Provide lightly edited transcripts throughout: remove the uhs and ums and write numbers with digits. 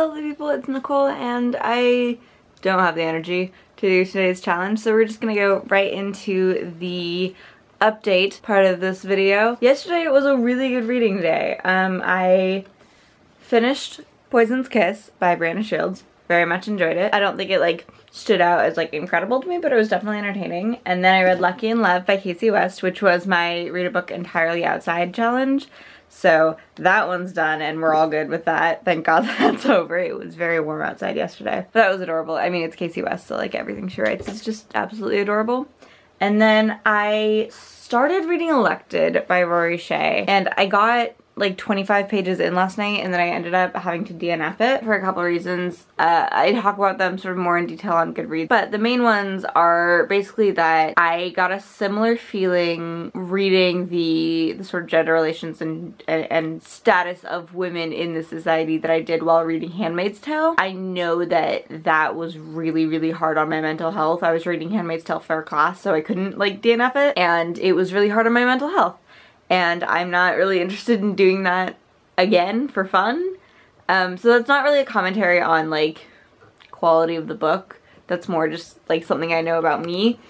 lovely people, it's Nicole and I don't have the energy to do today's challenge, so we're just gonna go right into the update part of this video. Yesterday was a really good reading day. I finished Poison's Kiss by Brandon Shields. Very much enjoyed it. I don't think it like stood out as like incredible to me, but it was definitely entertaining. And then I read Lucky in Love by Casey West, which was my read a book entirely outside challenge. So that one's done and we're all good with that. Thank God that's over. It was very warm outside yesterday. But that was adorable. I mean, it's Casey West, so like everything she writes is just absolutely adorable. And then I started reading Elected by Rory Shea, and I got like 25 pages in last night, and then I ended up having to DNF it for a couple of reasons. I talk about them sort of more in detail on Goodreads, but the main ones are basically that I got a similar feeling reading the sort of gender relations and status of women in the society that I did while reading Handmaid's Tale. I know that was really, really hard on my mental health. I was reading Handmaid's Tale for a class, so I couldn't like DNF it, and it was really hard on my mental health. And I'm not really interested in doing that again for fun. So that's not really a commentary on like quality of the book. That's more just like something I know about me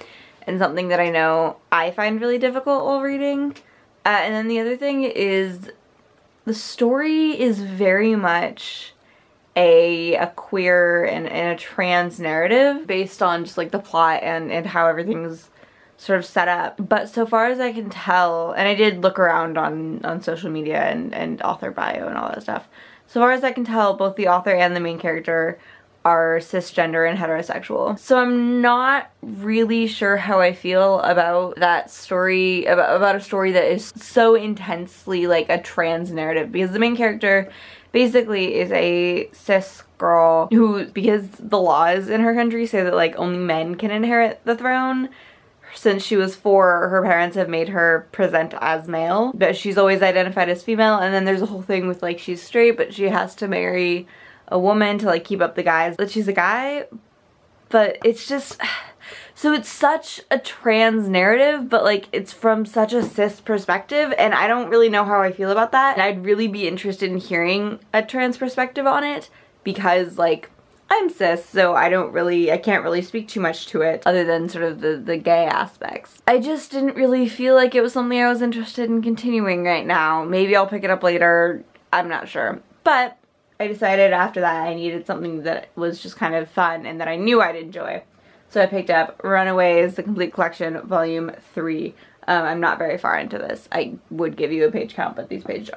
and something that I know I find really difficult while reading. And then the other thing is the story is very much a queer and a trans narrative based on just like the plot and how everything's sort of set up. But so far as I can tell, and I did look around on social media and author bio and all that stuff, so far as I can tell, both the author and the main character are cisgender and heterosexual. So I'm not really sure how I feel about that story, about a story that is so intensely like a trans narrative, because the main character basically is a cis girl who, because the laws in her country say that like only men can inherit the throne, since she was 4, her parents have made her present as male, but she's always identified as female. And then there's a whole thing with like she's straight, but she has to marry a woman to like keep up the guise that she's a guy. But it's just, so it's such a trans narrative, but like it's from such a cis perspective, and I don't really know how I feel about that. And I'd really be interested in hearing a trans perspective on it, because like I'm cis, so I can't really speak too much to it other than sort of the gay aspects. I just didn't really feel like it was something I was interested in continuing right now. Maybe I'll pick it up later, I'm not sure. But I decided after that I needed something that was just kind of fun and that I knew I'd enjoy. So I picked up Runaways, the complete collection, volume 3. I'm not very far into this. I would give you a page count, but these pages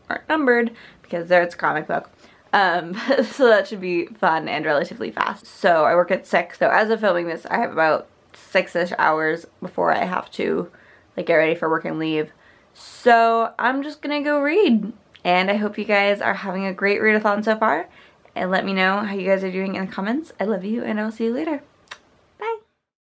aren't numbered because it's a comic book. So that should be fun and relatively fast. So I work at 6, so as of filming this I have about 6-ish hours before I have to like get ready for work and leave. So I'm just gonna go read, and I hope you guys are having a great readathon so far, and let me know how you guys are doing in the comments. I love you, and I'll see you later.